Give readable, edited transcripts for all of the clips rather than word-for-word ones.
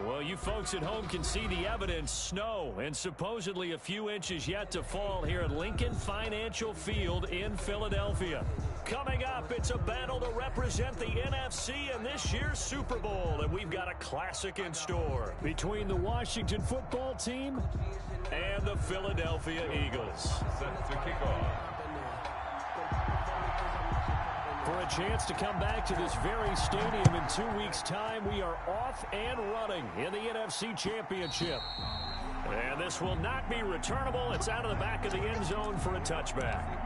Well, you folks at home can see the evidence. Snow and supposedly a few inches yet to fall here at Lincoln Financial Field in Philadelphia. Coming up, it's a battle to represent the NFC in this year's Super Bowl, and we've got a classic in store between the Washington football team and the Philadelphia Eagles. Set to kick off. For a chance to come back to this very stadium in 2 weeks' time, we are off and running in the NFC Championship. And this will not be returnable. It's out of the back of the end zone for a touchback.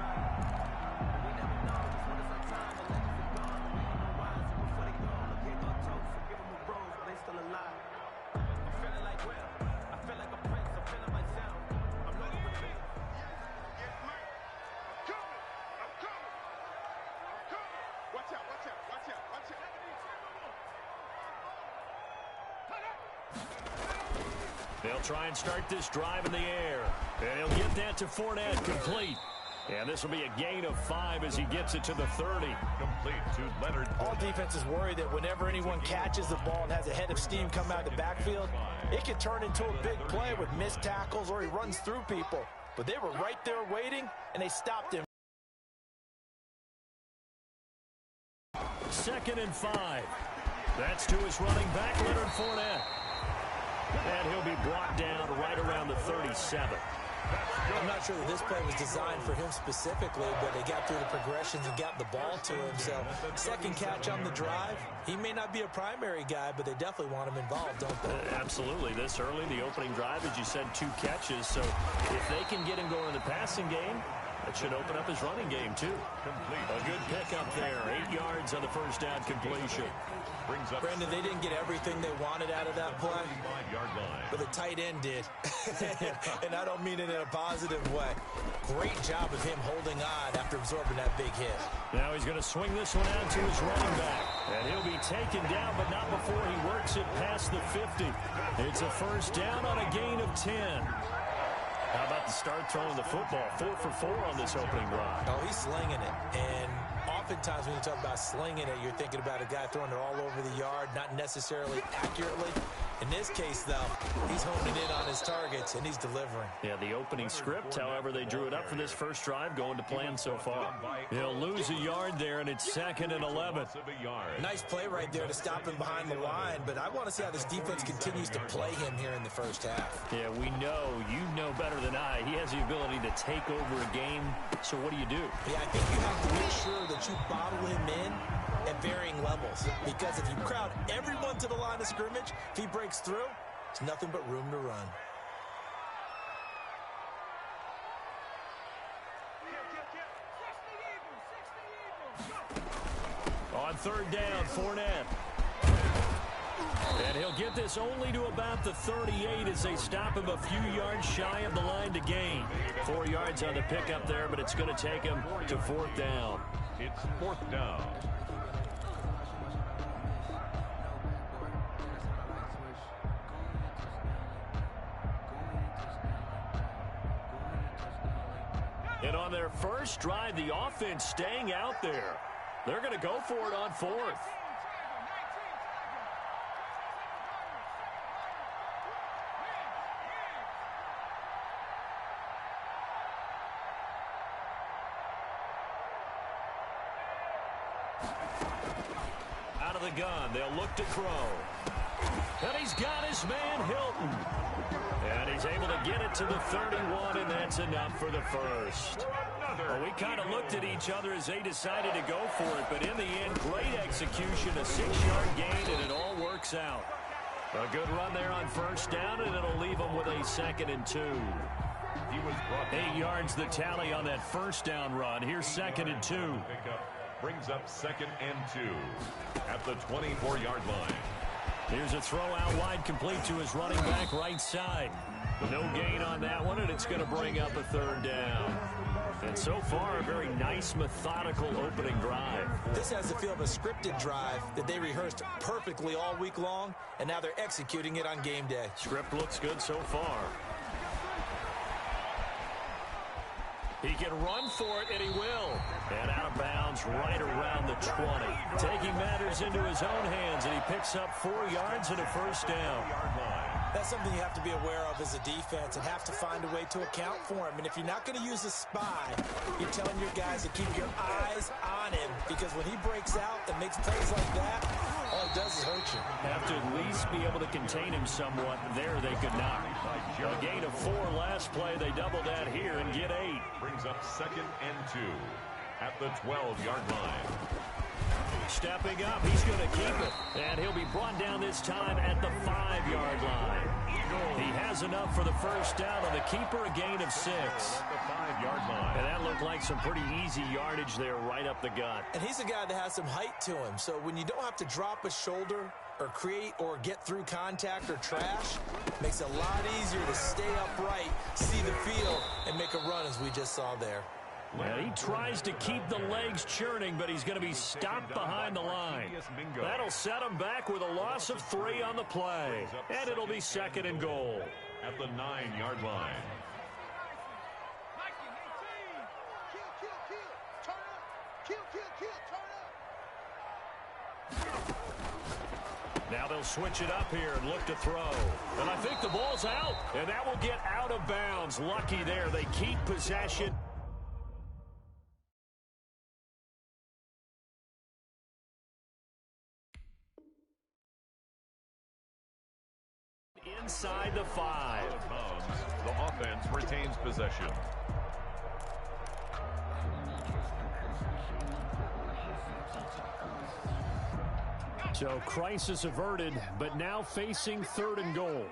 They'll try and start this drive in the air. And he'll get that to Fournette, complete. And this will be a gain of 5 as he gets it to the 30. Complete to Leonard. All defenses worry that whenever anyone catches the ball and has a head of steam come out of the backfield, it can turn into a big play with missed tackles or he runs through people. But they were right there waiting, and they stopped him. 2nd and 5. That's to his running back, Leonard Fournette. And he'll be brought down right around the 37. I'm not sure that this play was designed for him specifically, but they got through the progressions and got the ball to him. So, second catch on the drive. He may not be a primary guy, but they definitely want him involved, don't they? Absolutely. This early, the opening drive, as you said, 2 catches. So, if they can get him going in the passing game, that should open up his running game, too. Complete. A good pickup there. 8 yards on the first down completion. Brings up Brandon, they didn't get everything they wanted out of that play, 5-yard line. but the tight end did. And I don't mean it in a positive way. Great job of him holding on after absorbing that big hit. Now he's going to swing this one out to his running back. And he'll be taken down, but not before he works it past the 50. It's a first down on a gain of 10. How about the start throwing the football? 4 for 4 on this opening drive. Oh, he's slinging it. And oftentimes when you talk about slinging it, you're thinking about a guy throwing it all over the yard, not necessarily accurately. In this case, though, he's homing in on his targets, and he's delivering. Yeah, the opening script, however, they drew it up for this first drive, going to plan so far. He'll lose a yard there, and it's 2nd and 11. Nice play right there to stop him behind the line, but I want to see how this defense continues to play him here in the first half. Yeah, we know, you know better than I, he has the ability to take over a game, so what do you do? Yeah, I think you have to make sure that you bottle him in at varying levels, because if you crowd everyone to the line of scrimmage, if he breaks through, it's nothing but room to run. On 3rd down, Fournette. And he'll get this only to about the 38 as they stop him a few yards shy of the line to gain. 4 yards on the pickup there, but it's going to take him to 4th down. It's 4th down. And on their first drive, the offense staying out there. They're going to go for it on 4th. Out of the gun, they'll look to throw. And he's got his man, Hilton. And he's able to get it to the 31, and that's enough for the first. Well, we kind of looked at each other as they decided to go for it, but in the end, great execution, a 6-yard gain, and it all works out. A good run there on first down, and it'll leave them with a 2nd and 2. He was brought 8 yards the tally on that first down run. Here's 2nd and 2. Brings up 2nd and 2 at the 24-yard line. Here's a throw out wide, complete to his running back right side. No gain on that one, and it's going to bring up a 3rd down. And so far, a very nice, methodical opening drive. This has the feel of a scripted drive that they rehearsed perfectly all week long, and now they're executing it on game day. Script looks good so far. He can run for it, and he will. And out of bounds right around the 20. Taking matters into his own hands, and he picks up 4 yards and a first down. That's something you have to be aware of as a defense and have to find a way to account for him. And if you're not going to use a spy, you're telling your guys to keep your eyes on him, because when he breaks out and makes plays like that, all it does is hurt you. Have to at least be able to contain him somewhat. There they could not. A gain of 4 last play. They double that here and get 8. Brings up 2nd and 2 at the 12-yard line. Stepping up, he's going to keep it. And he'll be brought down this time at the 5-yard line. He has enough for the first down on the keeper, a gain of 6. At the 5-yard line. And that looked like some pretty easy yardage there right up the gut. And he's a guy that has some height to him. So when you don't have to drop a shoulder or create or get through contact or trash, makes it a lot easier to stay upright, see the field, and make a run as we just saw there. And he tries to keep the legs churning, but he's going to be stopped behind the line. That'll set him back with a loss of 3 on the play. And it'll be 2nd and goal. At the 9-yard line. Now they'll switch it up here and look to throw. And I think the ball's out. And that will get out of bounds. Lucky there. They keep possession. Inside the 5. The offense retains possession. So crisis averted, but now facing 3rd and goal.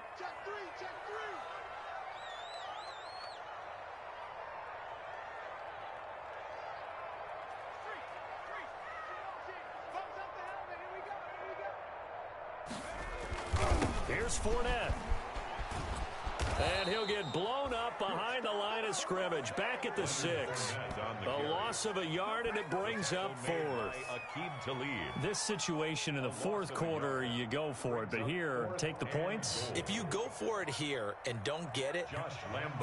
Here's Fournette. And he'll get blown up behind the line of scrimmage. Back at the 6. A loss of a yard, and it brings up 4th. This situation in the 4th quarter, you go for it. But here, take the points. If you go for it here and don't get it,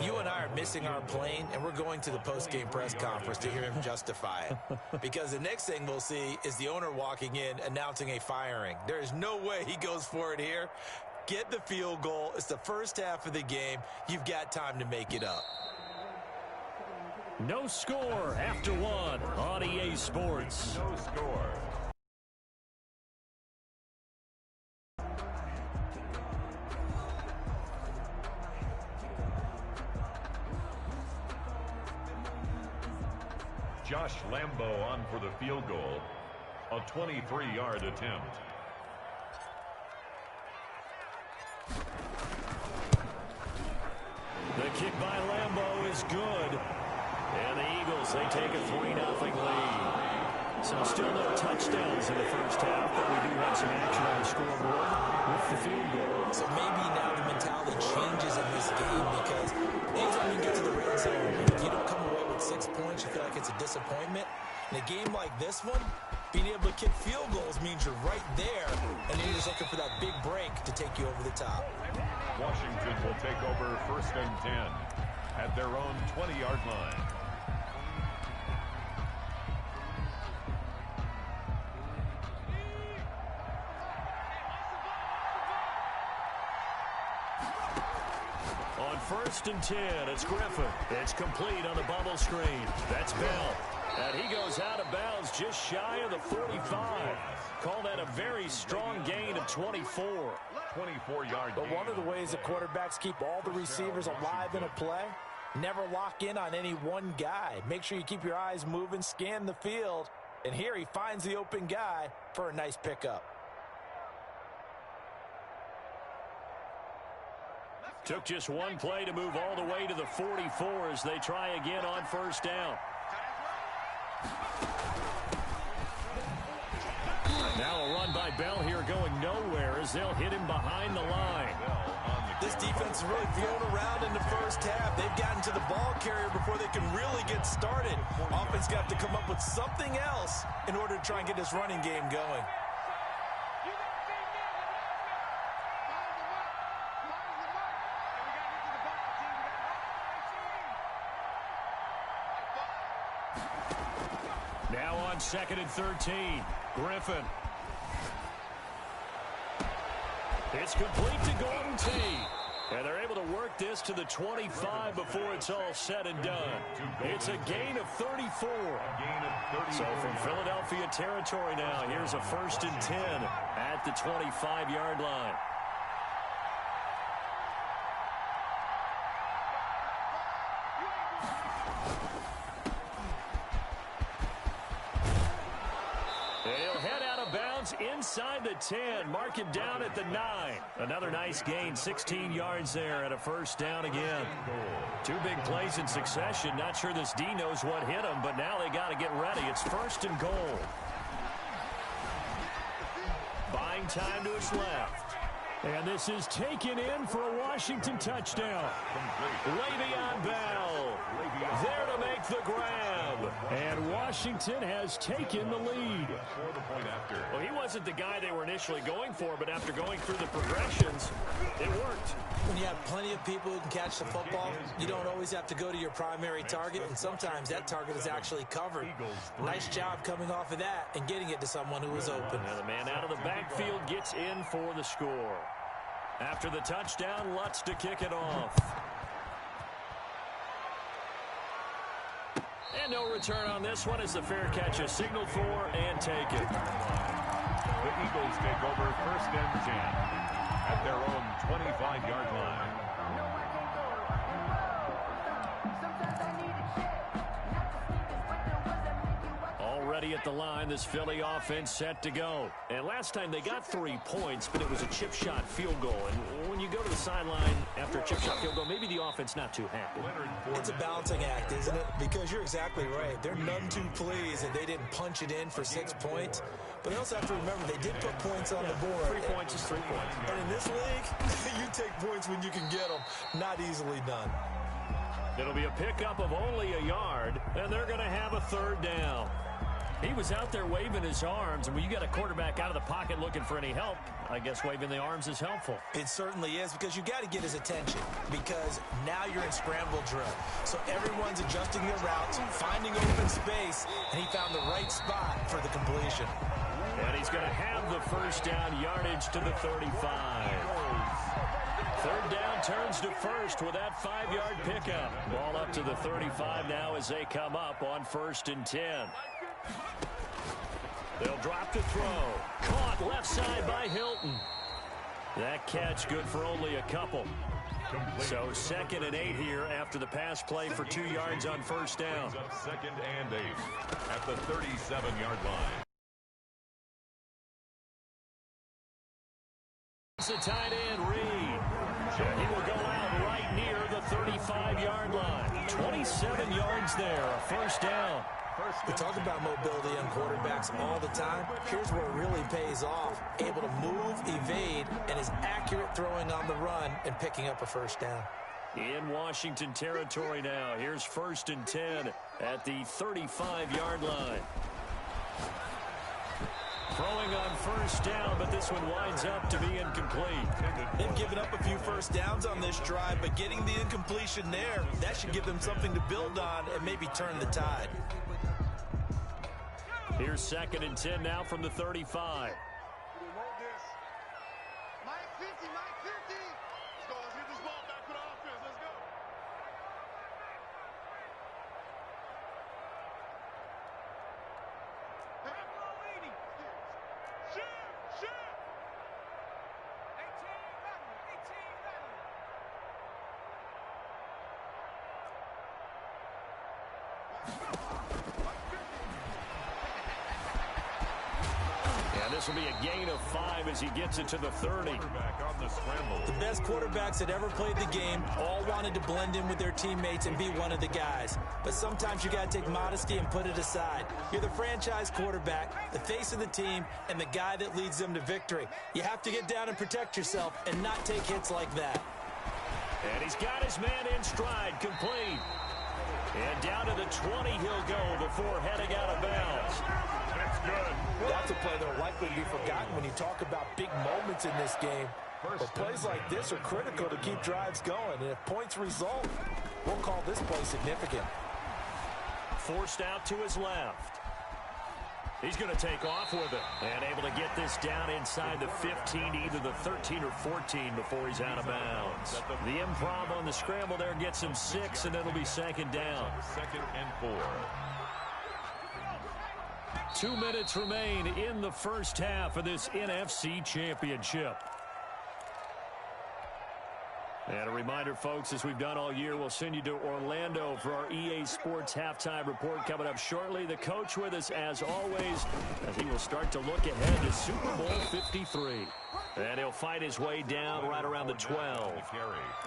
you and I are missing our plane, and we're going to the post-game press conference to hear him justify it. Because the next thing we'll see is the owner walking in announcing a firing. There is no way he goes for it here. Get the field goal. It's the first half of the game. You've got time to make it up. No score after 1 on EA Sports. No score. Josh Lambo on for the field goal. A 23-yard attempt. The kick by Lambo is good. And the Eagles, they take a 3-0 lead. So still no touchdowns in the first half, but we do have some action on the scoreboard with the field goal. So maybe now the mentality changes in this game, because anytime you get to the red zone, if you don't come away with 6 points, you feel like it's a disappointment. In a game like this one, being able to kick field goals means you're right there, and then you're just looking for that big break to take you over the top. Washington will take over 1st and 10 at their own 20-yard line. On 1st and 10, it's Griffin. It's complete on the bubble screen. That's Bell. And he goes out of bounds just shy of the 45. Call that a very strong gain of 24. 24-yard But one of the ways that quarterbacks keep all the receivers alive in a play, never lock in on any one guy. Make sure you keep your eyes moving, scan the field. And here he finds the open guy for a nice pickup. Took just one play to move all the way to the 44 as they try again on 1st down. Now a run by Bell here going nowhere as they'll hit him behind the line. This defense is really thrown around in the first half. They've gotten to the ball carrier before they can really get started. Offense got to come up with something else in order to try and get this running game going. Now on 2nd and 13. Griffin. It's complete to Gordon T. And they're able to work this to the 25 before it's all said and done. It's a gain of 34. So from Philadelphia territory now, here's a 1st and 10 at the 25-yard line. They'll head out of bounds inside the 10. Mark it down at the 9. Another nice gain, 16 yards there at a 1st down again. 2 big plays in succession. Not sure this D knows what hit him, but now they got to get ready. It's 1st and goal. Buying time to his left. And this is taken in for a Washington touchdown. Le'Veon Bell there to make the grab. And Washington has taken the lead. Well, he wasn't the guy they were initially going for, but after going through the progressions, it worked. When you have plenty of people who can catch the football, you don't always have to go to your primary target, and sometimes that target is actually covered. Nice job coming off of that and getting it to someone who was open. And the man out of the backfield gets in for the score. After the touchdown, Lutz to kick it off. And no return on this one as the fair catch is signaled for and taken. The Eagles take over 1st and 10 at their own 25-yard line. Already at the line, this Philly offense set to go. And last time they got 3 points, but it was a chip shot field goal. And when you go to the sideline after a chip shot field goal, maybe the offense not too happy. It's a balancing act, isn't it? Because you're exactly right. They're none too pleased that they didn't punch it in for 6 points. But they also have to remember they did put points on the board. 3 points is 3 points. And in this league, you take points when you can get them. Not easily done. It'll be a pickup of only a yard, and they're going to have a 3rd down. He was out there waving his arms, and when you got a quarterback out of the pocket looking for any help, I guess waving the arms is helpful. It certainly is, because you got to get his attention, because now you're in scramble drill. So everyone's adjusting their routes, finding open space, and he found the right spot for the completion. And he's going to have the 1st down yardage to the 35. 3rd down turns to 1st with that 5-yard pickup. Ball up to the 35 now as they come up on 1st and 10. They'll drop to throw. Caught left side by Hilton. That catch good for only a couple. So 2nd and 8 here after the pass play for 2 yards on 1st down. 2nd and 8 at the 37-yard line. It's a tight end, Reed. And he will go out right near the 35-yard line. 27 yards there, a 1st down. We talk about mobility on quarterbacks all the time. Here's where it really pays off. Able to move, evade, and is accurate throwing on the run and picking up a 1st down. In Washington territory now. Here's 1st and 10 at the 35-yard line. Throwing on 1st down, but this one winds up to be incomplete. They've given up a few 1st downs on this drive, but getting the incompletion there, that should give them something to build on and maybe turn the tide. Here's 2nd and 10 now from the 35. This will be a gain of 5 as he gets it to the 30. The best quarterbacks that ever played the game all wanted to blend in with their teammates and be one of the guys. But sometimes you got to take modesty and put it aside. You're the franchise quarterback, the face of the team, and the guy that leads them to victory. You have to get down and protect yourself and not take hits like that. And he's got his man in stride, complete. And down to the 20 he'll go before heading out of bounds. That's good. That's a play that will likely be forgotten when you talk about big moments in this game. But plays like this are critical to keep drives going. And if points result, we'll call this play significant. forced out to his left. He's going to take off with it and able to get this down inside the 15, either the 13 or 14 before he's out of bounds. The improv on the scramble there gets him 6, and it'll be second down. 2nd and 4. 2 minutes remain in the first half of this NFC Championship. And a reminder, folks, as we've done all year, we'll send you to Orlando for our EA Sports halftime report coming up shortly. The coach with us, as always, as he will start to look ahead to Super Bowl 53. And he'll fight his way down right around the 12.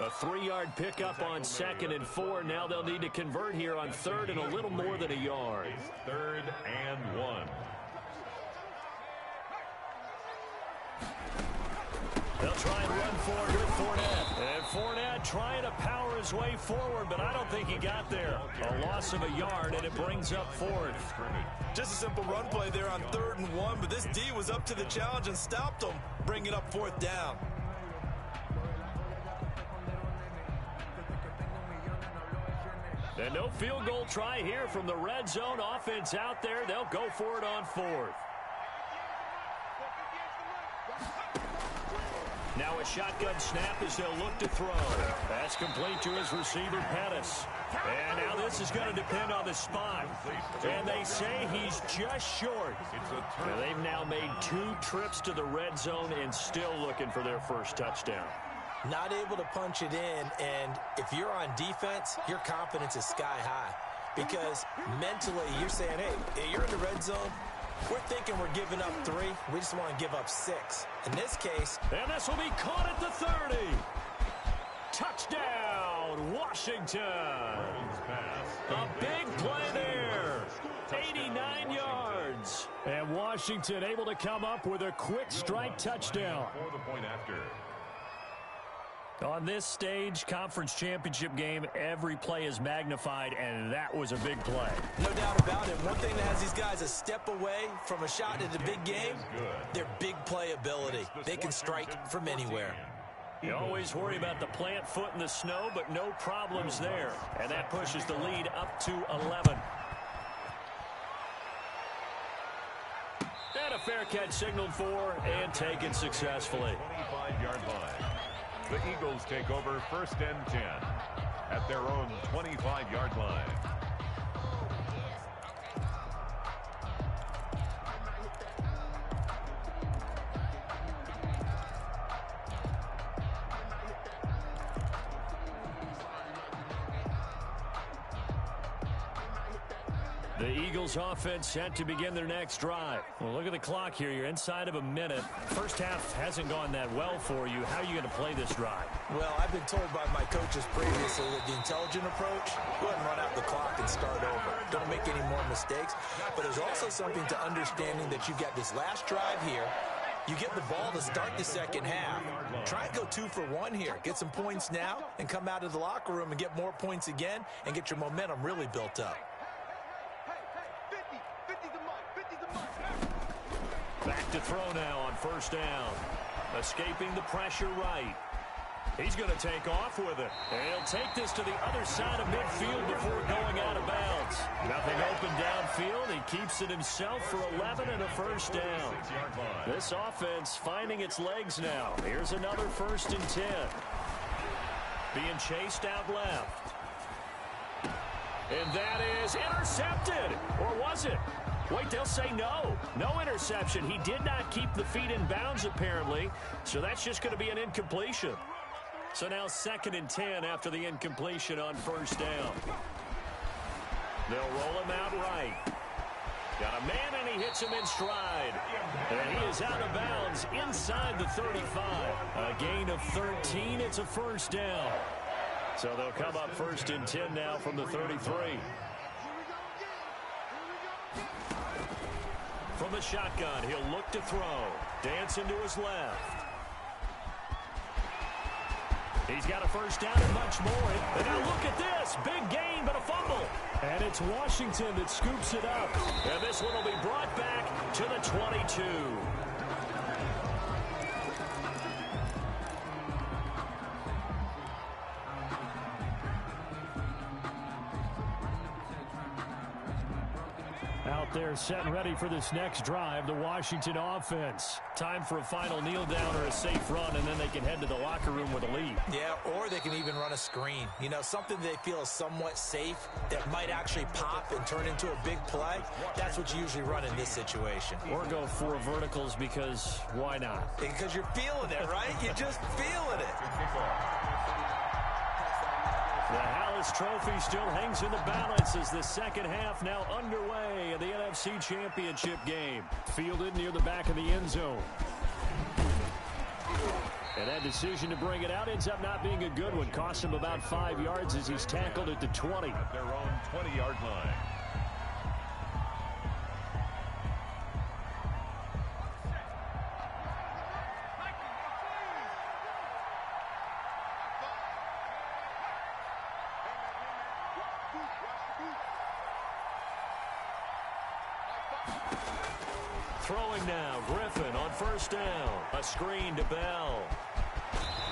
A 3-yard pickup on 2nd and 4. Now they'll need to convert here on 3rd and a little more than a yard. 3rd and 1. They'll try and run forward with Fournette. And Fournette trying to power his way forward, but I don't think he got there. A loss of a yard, and it brings up 4th. Just a simple run play there on 3rd and 1, but this D was up to the challenge and stopped him, bringing up 4th down. And no field goal try here from the red zone offense out there. They'll go for it on 4th. Now a shotgun snap as they'll look to throw. That's complete to his receiver, Pettis. And now this is going to depend on the spot. And they say he's just short. And they've now made 2 trips to the red zone and still looking for their first touchdown. Not able to punch it in, and if you're on defense, your confidence is sky high. Because mentally, you're saying, hey, you're in the red zone. We're thinking we're giving up 3. We just want to give up 6. In this case. And this will be caught at the 30. Touchdown, Washington. A big play there. 89 yards. And Washington able to come up with a quick strike touchdown. For the point after. On this stage, conference championship game, every play is magnified, and that was a big play. No doubt about it. One thing that has these guys a step away from a shot at the big game, their big play ability. They can strike from anywhere. You always worry about the plant foot in the snow, but no problems there. And that pushes the lead up to 11. And a fair catch signaled for and taken successfully. 25-yard line. The Eagles take over 1st and 10 at their own 25-yard line. The Eagles offense set to begin their next drive. Well, look at the clock here. You're inside of a minute. First half hasn't gone that well for you. How are you going to play this drive? Well, I've been told by my coaches previously that the intelligent approach, go ahead and run out the clock and start over. Don't make any more mistakes. But there's also something to understanding that you've got this last drive here. You get the ball to start the second half. Try and go 2 for 1 here. Get some points now and come out of the locker room and get more points again and get your momentum really built up. Back to throw now on 1st down. Escaping the pressure right. He's going to take off with it. And he'll take this to the other side of midfield before going out of bounds. Nothing open downfield. He keeps it himself for 11 and a 1st down. This offense finding its legs now. Here's another 1st and 10. Being chased out left. And that is intercepted. Or was it? Wait, they'll say no. No interception. He did not keep the feet in bounds, apparently. So that's just going to be an incompletion. So now 2nd and 10 after the incompletion on 1st down. They'll roll him out right. Got a man, and he hits him in stride. And he is out of bounds inside the 35. A gain of 13. It's a 1st down. So they'll come up 1st and 10 now from the 33. From the shotgun, he'll look to throw. Dancing to his left. He's got a 1st down and much more. And now look at this. Big gain, but a fumble. And it's Washington that scoops it up. And this one will be brought back to the 22. Out there set and ready for this next drive, the Washington offense. Time for a final kneel down or a safe run, and then they can head to the locker room with a lead. Yeah, or they can even run a screen. You know, something they feel is somewhat safe that might actually pop and turn into a big play. That's what you usually run in this situation. Or go for verticals because why not? Because you're feeling it, right? You're just feeling it. The Hallis Trophy still hangs in the balance as the second half now underway in the NFC Championship game. Fielded near the back of the end zone. And that decision to bring it out ends up not being a good one. Cost him about 5 yards as he's tackled at the 20. At their own 20-yard line. Throwing now, Griffin on first down. A screen to Bell.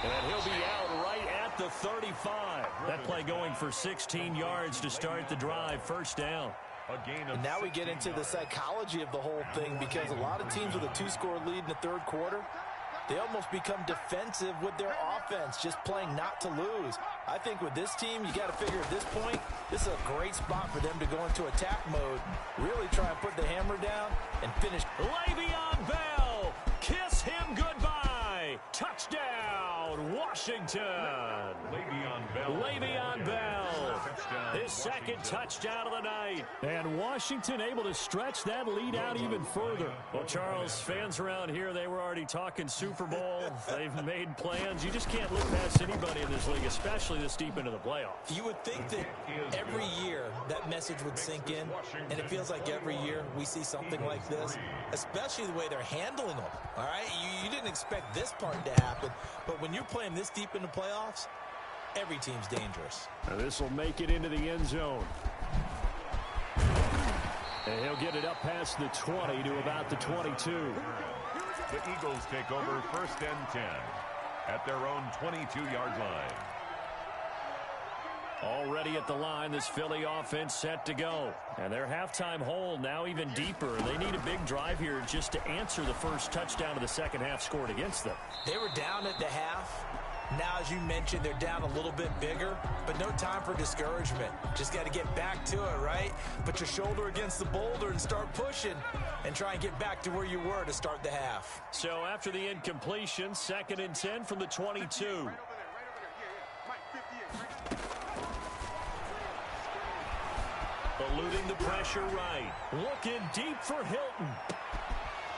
And he'll be out right at the 35. That play going for 16 yards to start the drive. First down. And now we get into the psychology of the whole thing, because a lot of teams with a 2-score lead in the third quarter, they almost become defensive with their offense, just playing not to lose. I think with this team, you got to figure at this point, this is a great spot for them to go into attack mode, really try and put the hammer down and finish. Le'Veon Bell, kiss him goodbye. Touchdown, Washington. Le'Veon Bell. His second touchdown of the night. And Washington able to stretch that lead out even further. Well, Charles, fans around here, they were already talking Super Bowl. They've made plans. You just can't look past anybody in this league, especially this deep into the playoffs. You would think that every year that message would sink in, and it feels like every year we see something like this, especially the way they're handling them. All right, you didn't expect this part to happen, but when you're playing this deep in the playoffs, every team's dangerous. Now this will make it into the end zone. And he'll get it up past the 20 to about the 22. The Eagles take over first and 10 at their own 22-yard line. Already at the line, this Philly offense set to go. And their halftime hole now even deeper. They need a big drive here just to answer the first touchdown of the second half scored against them. They were down at the half. Now, as you mentioned, they're down a little bit bigger, but no time for discouragement. Just got to get back to it, right? Put your shoulder against the boulder and start pushing and try and get back to where you were to start the half. So after the incompletion, 2nd and 10 from the 22. Eluding the pressure right. Looking deep for Hilton.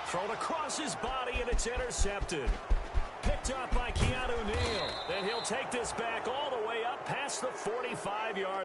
Thrown across his body, and it's intercepted. Picked up by Keanu Neal. And he'll take this back all the way up past the 45-yard.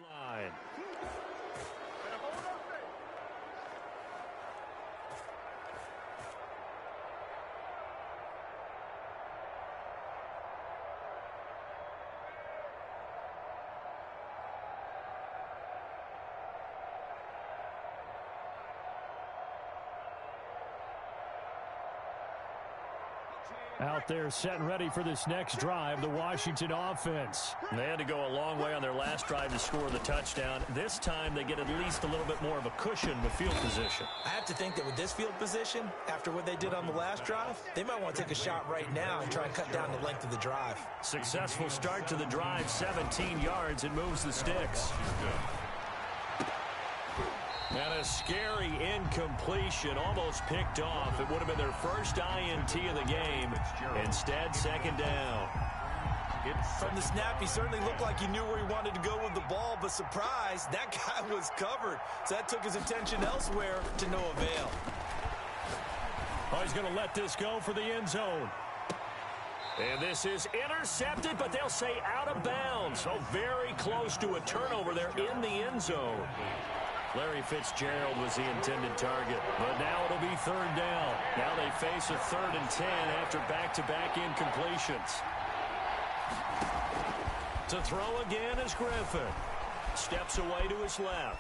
Line. Out there set and ready for this next drive, the Washington offense. They had to go a long way on their last drive to score the touchdown. This time they get at least a little bit more of a cushion with field position. I have to think that with this field position, after what they did on the last drive, they might want to take a shot right now and try and cut down the length of the drive. Successful start to the drive, 17 yards, and moves the sticks. And a scary incompletion, almost picked off. It would have been their first INT of the game. Instead, second down. From the snap, he certainly looked like he knew where he wanted to go with the ball, but surprise, that guy was covered. So that took his attention elsewhere to no avail. Oh, he's going to let this go for the end zone. And this is intercepted, but they'll say out of bounds. So very close to a turnover there in the end zone. Larry Fitzgerald was the intended target, but now it'll be third down. Now they face a 3rd and 10 after back-to-back incompletions. To throw again is Griffin. Steps away to his left.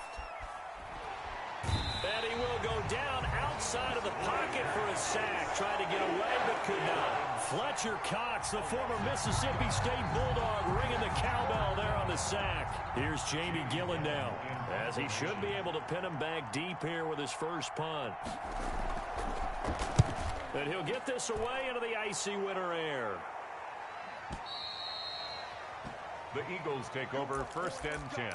And he will go down outside of the pocket for a sack. Tried to get away, but could not. Fletcher Cox, the former Mississippi State Bulldog, ringing the cowbell there on the sack. Here's Jamie Gillen now, as he should be able to pin him back deep here with his first punt. And he'll get this away into the icy winter air. The Eagles take over 1st and 10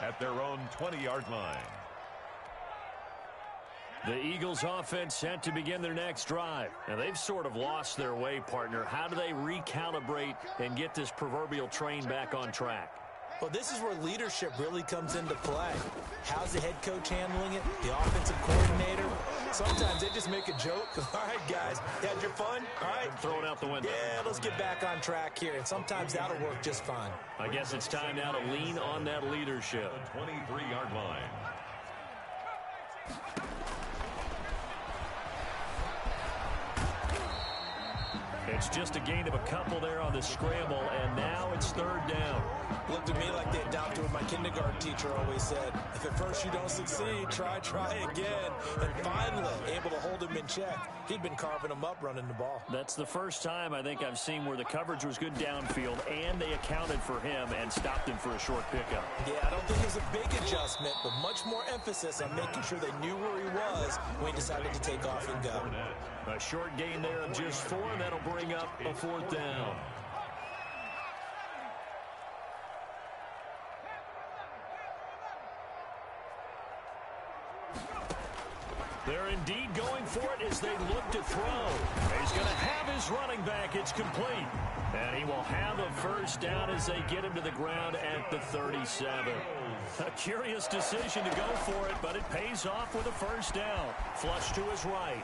at their own 20-yard line. The Eagles offense set to begin their next drive. And they've sort of lost their way, partner. How do they recalibrate and get this proverbial train back on track? Well, this is where leadership really comes into play. How's the head coach handling it? The offensive coordinator? Sometimes they just make a joke. All right, guys, you had your fun? All right. Throw it out the window. Yeah, let's get back on track here. And sometimes that'll work just fine. I guess it's time now to lean on that leadership. The 23-yard line. It's just a gain of a couple there on the scramble, and now it's 3rd down. Looked to me like they adopted what my kindergarten teacher always said. If at first you don't succeed, try again. And finally, able to hold him in check. He'd been carving him up running the ball. That's the first time I think I've seen where the coverage was good downfield, and they accounted for him and stopped him for a short pickup. Yeah, I don't think it was a big adjustment, but much more emphasis on making sure they knew where he was when he decided to take off and go. A short gain there of just 4, and that'll bring up a 4th down. They're indeed going for it as they look to throw. He's going to have his running back. It's complete. And he will have a 1st down as they get him to the ground at the 37. A curious decision to go for it, but it pays off with a 1st down. Flush to his right.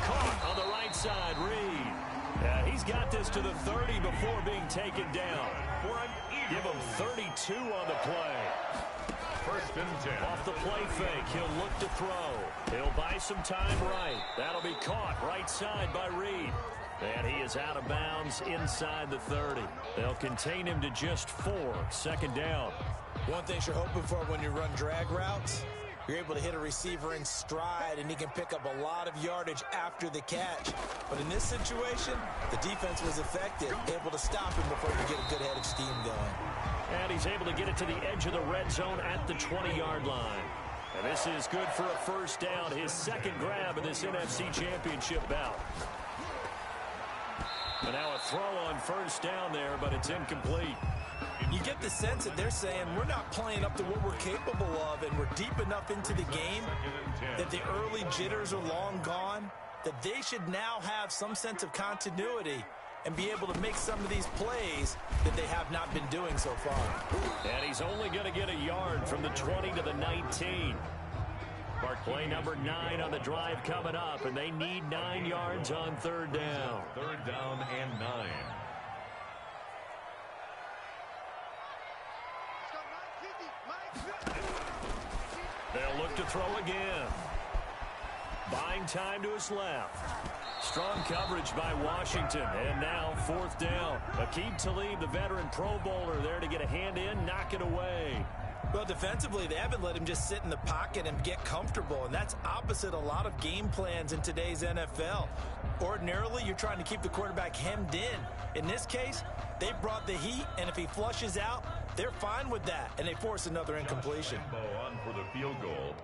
Caught on the right side, Reed. He's got this to the 30 before being taken down. Give him 32 on the play. 1st and 10. Off the play fake, he'll look to throw. He'll buy some time right. That'll be caught right side by Reed. And he is out of bounds inside the 30. They'll contain him to just 4. 2nd down. One thing you're hoping for when you run drag routes, you're able to hit a receiver in stride, and he can pick up a lot of yardage after the catch. But in this situation, the defense was effective, able to stop him before he could get a good head of steam going. And he's able to get it to the edge of the red zone at the 20-yard line. And this is good for a 1st down, his 2nd grab in this NFC Championship bout. And now a throw on 1st down there, but it's incomplete. You get the sense that they're saying we're not playing up to what we're capable of, and we're deep enough into the game that the early jitters are long gone, that they should now have some sense of continuity and be able to make some of these plays that they have not been doing so far. And he's only going to get a yard from the 20 to the 19. Play number 9 on the drive coming up, and they need 9 yards on 3rd down. 3rd down and 9. They'll look to throw again. Buying time to his left. Strong coverage by Washington, and now 4th down. Aqib Talib, the veteran Pro Bowler, there to get a hand in, knock it away. Well, defensively, they haven't let him just sit in the pocket and get comfortable, and that's opposite a lot of game plans in today's NFL. Ordinarily, you're trying to keep the quarterback hemmed in. In this case, they brought the heat, and if he flushes out, they're fine with that, and they force another incompletion. Lambo on for the field goal,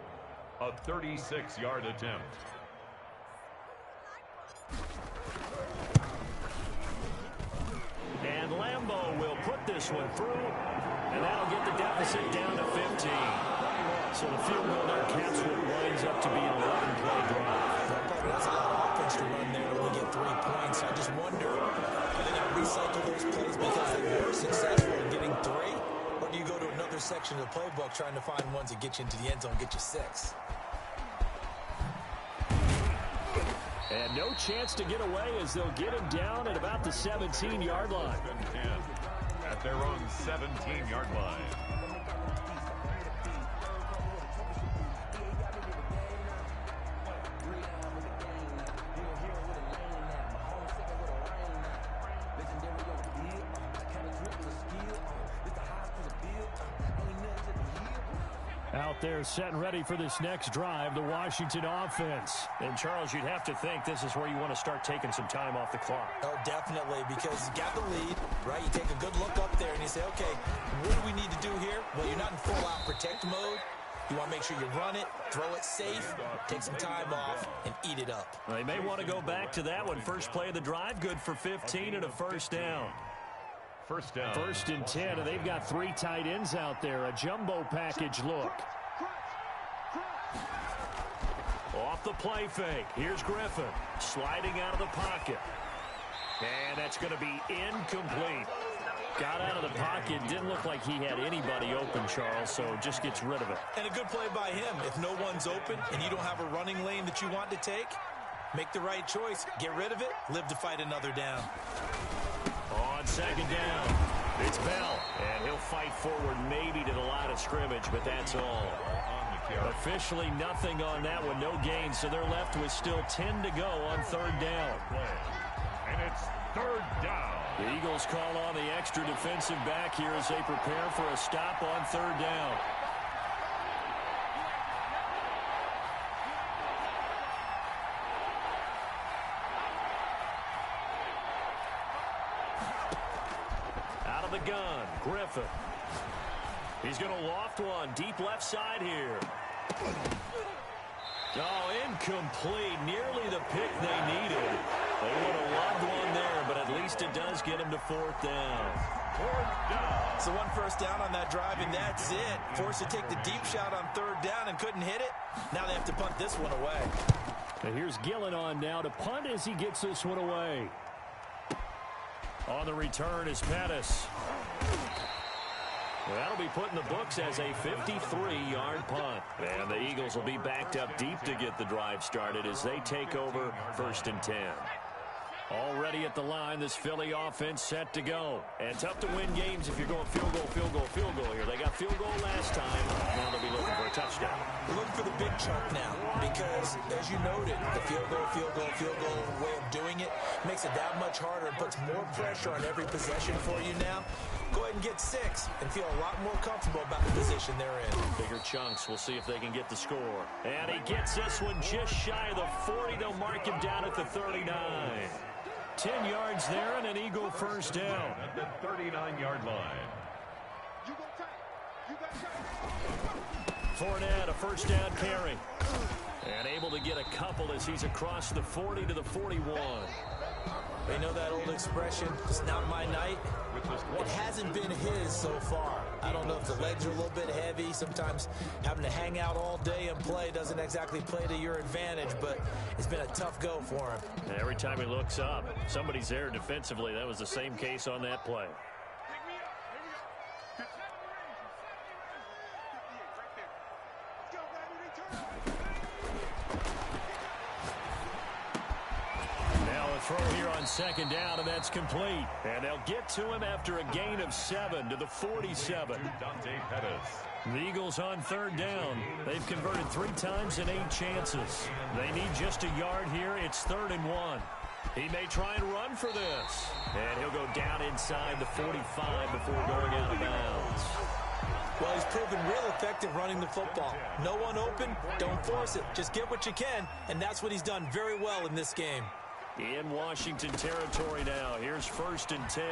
a 36-yard attempt. And Lambo will put this one through, and that'll get the deficit down to 15. So the field goal there caps what winds up to be an 11-play drive. That's a lot of offense chance to run there and only get 3 points. I just wonder, are they going to recycle those plays because they were successful in getting 3? Or do you go to another section of the playbook trying to find ones that get you into the end zone, get you 6? And no chance to get away as they'll get him down at about the 17-yard line. At their own 17-yard line. Out there setting ready for this next drive, the Washington offense. And, Charles, you'd have to think this is where you want to start taking some time off the clock. Oh, definitely, because you got the lead, right? You take a good look up there and you say, okay, what do we need to do here? Well, you're not in full-out protect mode. You want to make sure you run it, throw it safe, take some time off, and eat it up. They may want to go back to that one. First play of the drive, good for 15 and a first down. First down. 1st and 10, and they've got 3 tight ends out there. A jumbo package look. Off the play fake. Here's Griffin sliding out of the pocket. And that's going to be incomplete. Got out of the pocket. Didn't look like he had anybody open, Charles, so just gets rid of it. And a good play by him. If no one's open and you don't have a running lane that you want to take, make the right choice. Get rid of it. Live to fight another down. On 2nd down, it's Bell, and he'll fight forward maybe to the line of scrimmage, but that's all. Officially nothing on that one, no gain, so they're left with still 10 to go on 3rd down. And it's 3rd down. The Eagles call on the extra defensive back here as they prepare for a stop on 3rd down. The gun, Griffin. He's going to loft one deep left side here. Oh, incomplete. Nearly the pick they needed. They would have loved one there, but at least it does get him to 4th down. 4th down. So 1 first down on that drive, and that's it. Forced to take the deep shot on 3rd down and couldn't hit it. Now they have to punt this one away. And here's Gillen on now to punt as he gets this one away. On the return is Pettis. That'll be put in the books as a 53-yard punt. And the Eagles will be backed up deep to get the drive started as they take over 1st and 10. Already at the line, this Philly offense set to go. And tough to win games if you're going field goal, field goal, field goal here. They got field goal last time. Now they'll be looking for a touchdown. We're looking for the big chunk now because, as you noted, the field goal way of doing it makes it that much harder and puts more pressure on every possession for you now. Go ahead and get 6 and feel a lot more comfortable about the position they're in. Bigger chunks. We'll see if they can get the score. And he gets this one just shy of the 40. They'll mark him down at the 39. 10 yards there and an Eagle first down. At the 39-yard line. Fournette, a first down carry. And able to get a couple as he's across the 40 to the 41. They know that old expression, it's not my night. It hasn't been his so far. I don't know if the legs are a little bit heavy. Sometimes having to hang out all day and play doesn't exactly play to your advantage, but it's been a tough go for him. And every time he looks up, somebody's there defensively. That was the same case on that play. Throw here on 2nd down, and that's complete. And they'll get to him after a gain of 7 to the 47. The Eagles on 3rd down. They've converted 3 times in 8 chances. They need just a yard here. It's 3rd and 1. He may try and run for this. And he'll go down inside the 45 before going out of bounds. Well, he's proven real effective running the football. No one open, don't force it. Just get what you can, and that's what he's done very well in this game. In Washington territory now. Here's 1st and 10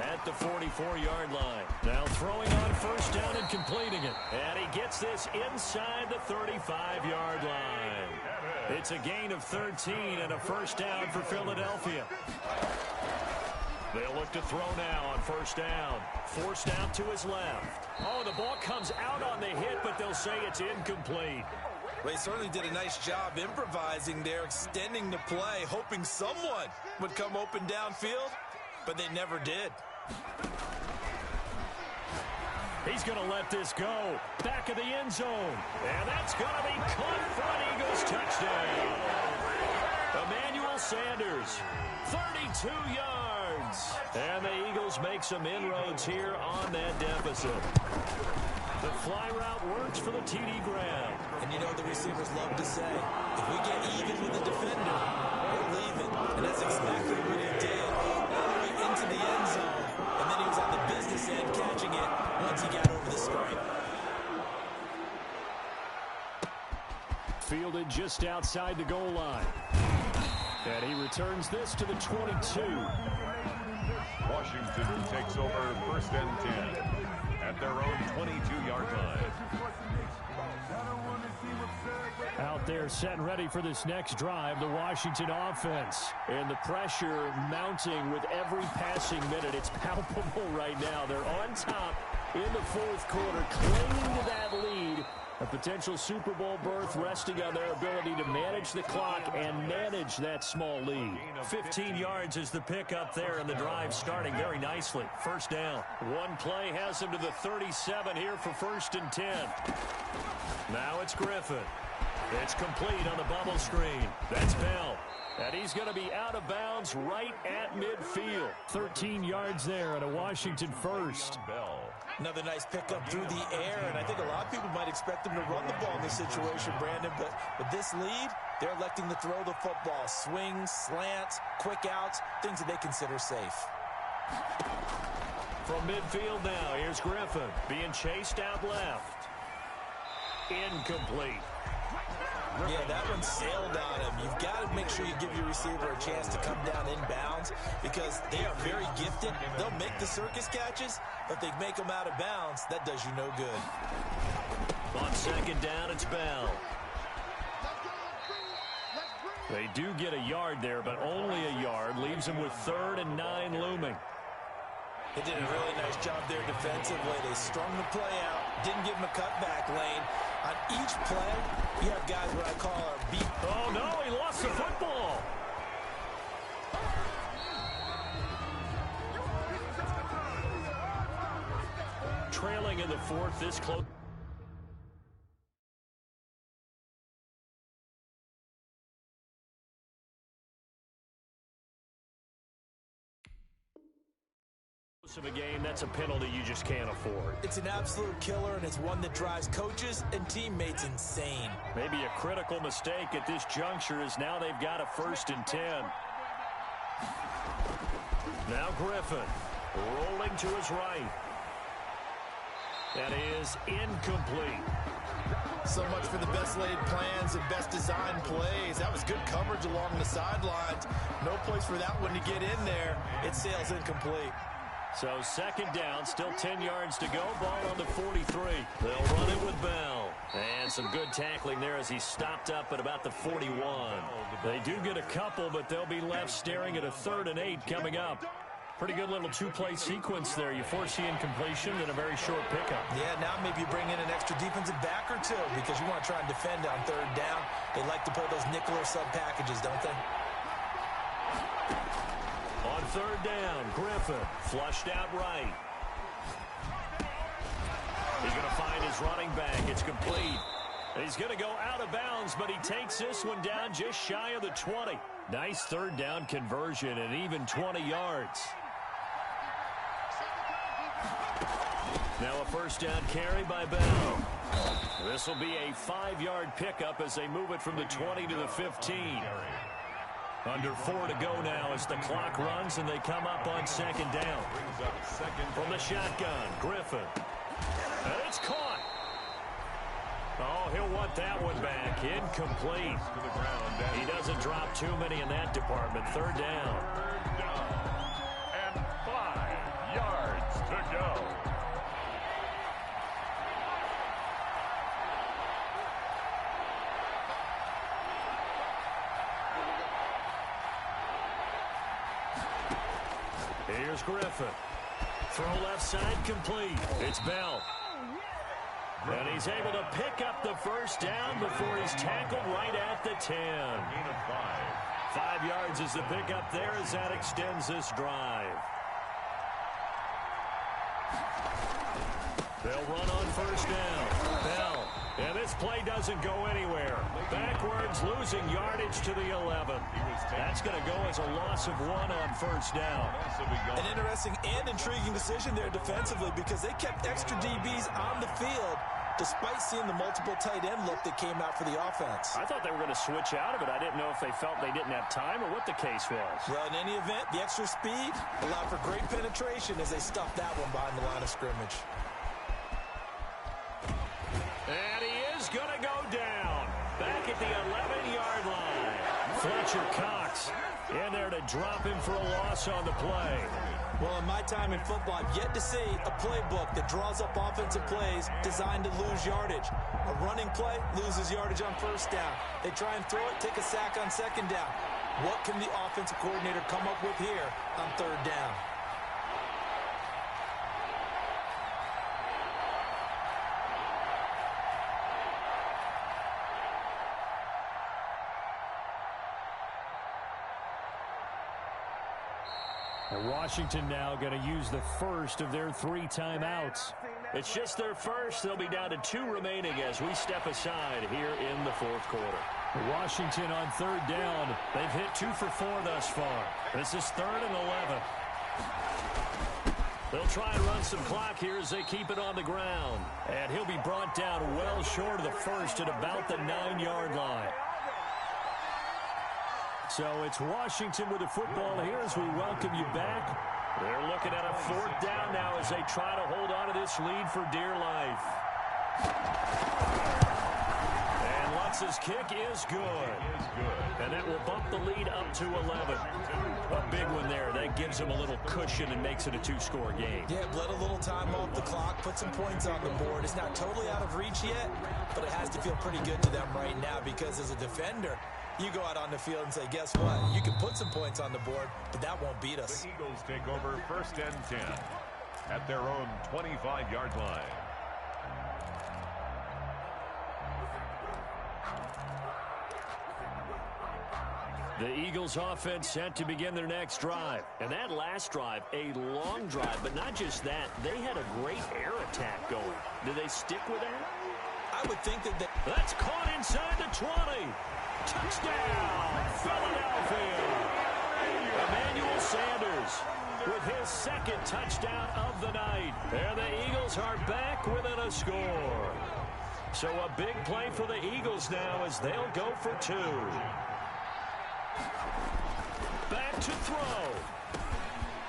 at the 44-yard line. Now throwing on 1st down and completing it. And he gets this inside the 35-yard line. It's a gain of 13 and a 1st down for Philadelphia. They'll look to throw now on 1st down. Forced out to his left. Oh, the ball comes out on the hit, but they'll say it's incomplete. Well, he certainly did a nice job improvising there, extending the play, hoping someone would come open downfield, but they never did. He's going to let this go. Back of the end zone. And that's going to be caught for an Eagles touchdown. Emmanuel Sanders, 32 yards. And the Eagles make some inroads here on that deficit. The fly route works for the TD grab. And you know the receivers love to say, if we get even with the defender, we're leaving. And that's exactly what he did. All the way into the end zone. And then he was on the business end catching it once he got over the screen. Fielded just outside the goal line. And he returns this to the 22. Washington takes over first and 10 at their own 22-yard line. Out there set and ready for this next drive, the Washington offense. And the pressure mounting with every passing minute. It's palpable right now. They're on top in the fourth quarter, clinging to that lead. A potential Super Bowl berth resting on their ability to manage the clock and manage that small lead. 15 yards is the pickup there, and the drive starting very nicely. First down. One play has him to the 37 here for first and 10. Now it's Griffin. It's complete on the bubble screen. That's Bell. And he's going to be out of bounds right at midfield. 13 yards there and a Washington first. Another nice pickup through the air, and I think a lot of people might expect them to run the ball in this situation, Brandon, but with this lead, they're electing to throw the football. Swings, slants, quick outs, things that they consider safe. From midfield now, here's Griffin being chased out left. Incomplete. Yeah, that one sailed on him. You've got to make sure you give your receiver a chance to come down inbounds because they are very gifted. They'll make the circus catches, but if they make them out of bounds, that does you no good. On second down, it's Bell. They do get a yard there, but only a yard. Leaves them with 3rd and 9 looming. They did a really nice job there defensively. They strung the play out, didn't give him a cutback lane. On each play, you have guys what I call our beat. Oh, no, he lost the football. Trailing in the fourth, this close. Of a game, that's a penalty you just can't afford. It's an absolute killer, and it's one that drives coaches and teammates insane. Maybe a critical mistake at this juncture is now they've got a 1st and 10. Now Griffin rolling to his right. That is incomplete. So much for the best laid plans and best designed plays. That was good coverage along the sidelines. No place for that one to get in there. It sails incomplete. So second down, still 10 yards to go. Ball on the 43. They'll run it with Bell. And some good tackling there as he stopped up at about the 41. They do get a couple, but they'll be left staring at a 3rd and 8 coming up. Pretty good little two-play sequence there. You force the incompletion and a very short pickup. Yeah, now maybe you bring in an extra defensive back or two because you want to try and defend on 3rd down. They like to play those nickel or sub packages, don't they? On 3rd down, Griffin flushed out right. He's going to find his running back. It's complete. He's going to go out of bounds, but he takes this one down just shy of the 20. Nice 3rd down conversion and even 20 yards. Now a 1st down carry by Bell. This will be a 5-yard pickup as they move it from the 20 to the 15. Under 4 to go now as the clock runs and they come up on 2nd down. From the shotgun, Griffin. And it's caught. Oh, he'll want that one back. Incomplete. He doesn't drop too many in that department. 3rd down. And 5 yards to go. Here's Griffin. Throw left side complete. It's Bell. And he's able to pick up the first down before he's tackled right at the 10. Gain of 5. 5 yards is the pickup there as that extends this drive. They'll run on first down. Bell. And this play doesn't go anywhere. Backwards, losing yardage to the 11. That's going to go as a loss of 1 on first down. An interesting and intriguing decision there defensively because they kept extra DBs on the field despite seeing the multiple tight end look that came out for the offense. I thought they were going to switch out of it. I didn't know if they felt they didn't have time or what the case was. Well, in any event, the extra speed allowed for great penetration as they stuffed that one behind the line of scrimmage. And he is going to go down. Back at the 11-yard line. Fletcher Cox in there to drop him for a loss on the play. Well, in my time in football, I've yet to see a playbook that draws up offensive plays designed to lose yardage. A running play loses yardage on first down. They try and throw it, take a sack on second down. What can the offensive coordinator come up with here on third down? Washington now going to use the first of their 3 timeouts. It's just their first. They'll be down to 2 remaining as we step aside here in the fourth quarter. Washington on third down. They've hit 2 for 4 thus far. This is 3rd and 11. They'll try and run some clock here as they keep it on the ground. And he'll be brought down well short of the first at about the 9-yard line. So it's Washington with the football here as we welcome you back. They're looking at a 4th down now as they try to hold on to this lead for dear life. And Lutz's kick is good. And that will bump the lead up to 11. A big one there. That gives them a little cushion and makes it a 2-score game. Yeah, bled a little time off the clock, put some points on the board. It's not totally out of reach yet, but it has to feel pretty good to them right now because as a defender, you go out on the field and say, guess what? You can put some points on the board, but that won't beat us. The Eagles take over 1st and 10 at their own 25-yard line. The Eagles offense set to begin their next drive. And that last drive, a long drive, but not just that. They had a great air attack going. Do they stick with that? I would think that that's caught inside the 20. Touchdown, Philadelphia. Emmanuel Sanders with his 2nd touchdown of the night. And the Eagles are back within a score. So a big play for the Eagles now as they'll go for 2. Back to throw.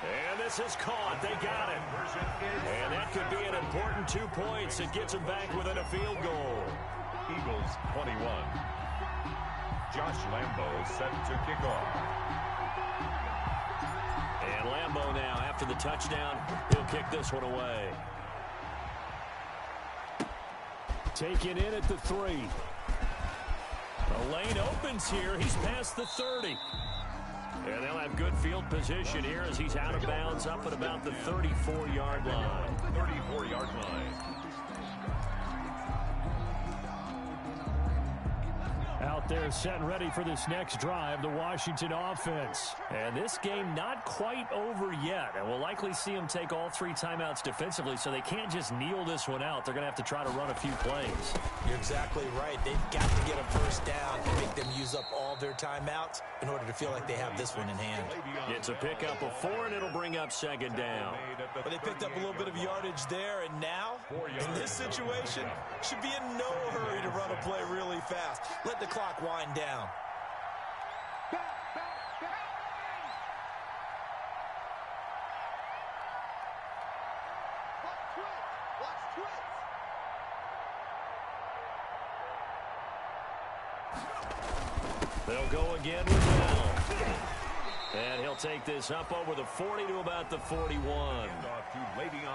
And this is caught. They got it. And that could be an important 2 points. It gets them back within a field goal. Eagles 21. Josh Lambo set to kick off. And Lambo now, after the touchdown, he'll kick this one away. Taken in at the 3. The lane opens here. He's past the 30. And they'll have good field position here as he's out of bounds up at about the 34-yard line. 34-yard line. Out there set and ready for this next drive, the Washington offense. And this game not quite over yet. And we'll likely see them take all 3 timeouts defensively, so they can't just kneel this one out. They're going to have to try to run a few plays. You're exactly right. They've got to get a first down and make them use up all their timeouts in order to feel like they have this one in hand. It's a pickup of 4, and it'll bring up 2nd down. But they picked up a little bit of yardage there, and now, in this situation, should be in no hurry to run a play really fast. Let the clock wind down. They'll go again with Bell. And he'll take this up over the 40 to about the 41.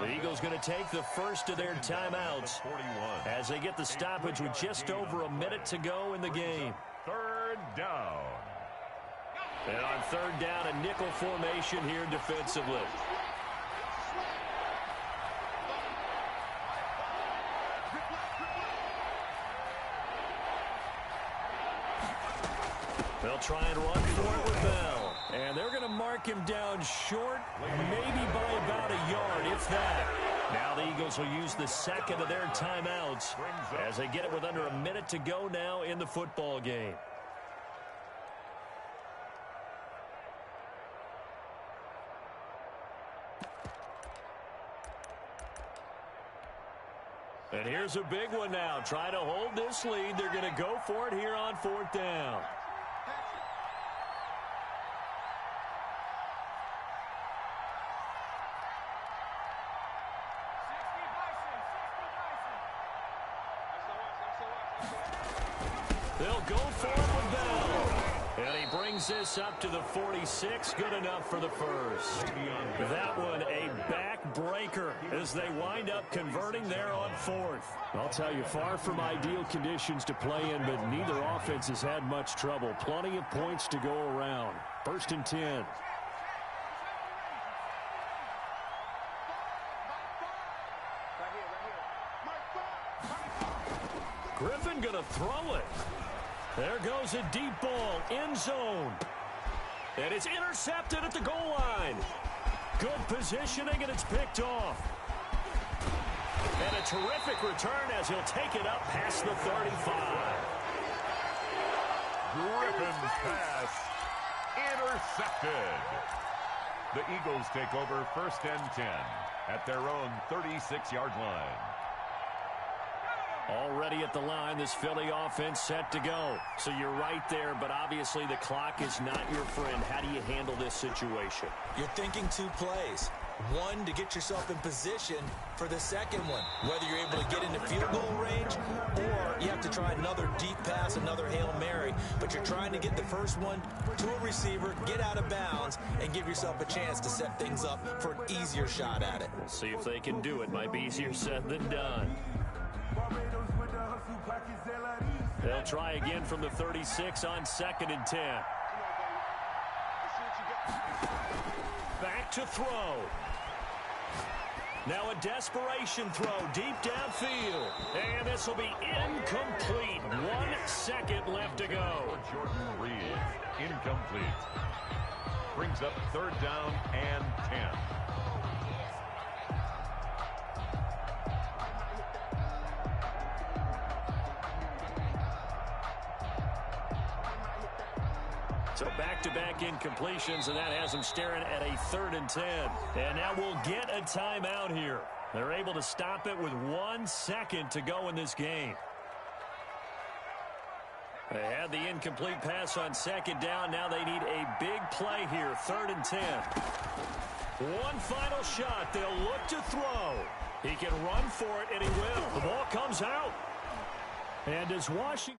The Eagles going to take the first of their timeouts as they get the stoppage with just over a minute to go in the game. 3rd down. And on 3rd down, a nickel formation here defensively. They'll try and run for it with Bell. And they're going to mark him down short, maybe by about a yard, if that. Now the Eagles will use the second of their timeouts as they get it with under a minute to go now in the football game. And here's a big one now. Trying to hold this lead. They're going to go for it here on 4th down. They'll go for it with Bell. And he brings this up to the 46. Good enough for the first. That one a backbreaker as they wind up converting there on 4th. I'll tell you, far from ideal conditions to play in, but neither offense has had much trouble. Plenty of points to go around. 1st and 10. Griffin going to throw it. There goes a deep ball, end zone. And it's intercepted at the goal line. Good positioning, and it's picked off. And a terrific return as he'll take it up past the 35. Griffin's pass intercepted. The Eagles take over 1st and 10 at their own 36-yard line. Already at the line, this Philly offense set to go. So you're right there, but obviously the clock is not your friend. How do you handle this situation? You're thinking 2 plays. One, to get yourself in position for the second one, whether you're able to get into field goal range or you have to try another deep pass, another Hail Mary. But you're trying to get the first one to a receiver, get out of bounds, and give yourself a chance to set things up for an easier shot at it. We'll see if they can do it. Might be easier said than done. They'll try again from the 36 on 2nd and 10. Back to throw. Now a desperation throw deep downfield. And this will be incomplete. 1 second left to go. Jordan Reed, incomplete. Brings up 3rd down and 10. So back-to-back incompletions, and that has them staring at a 3rd and 10. And now we'll get a timeout here. They're able to stop it with 1 second to go in this game. They had the incomplete pass on 2nd down. Now they need a big play here, 3rd and 10. One final shot. They'll look to throw. He can run for it, and he will. The ball comes out. And as Washington...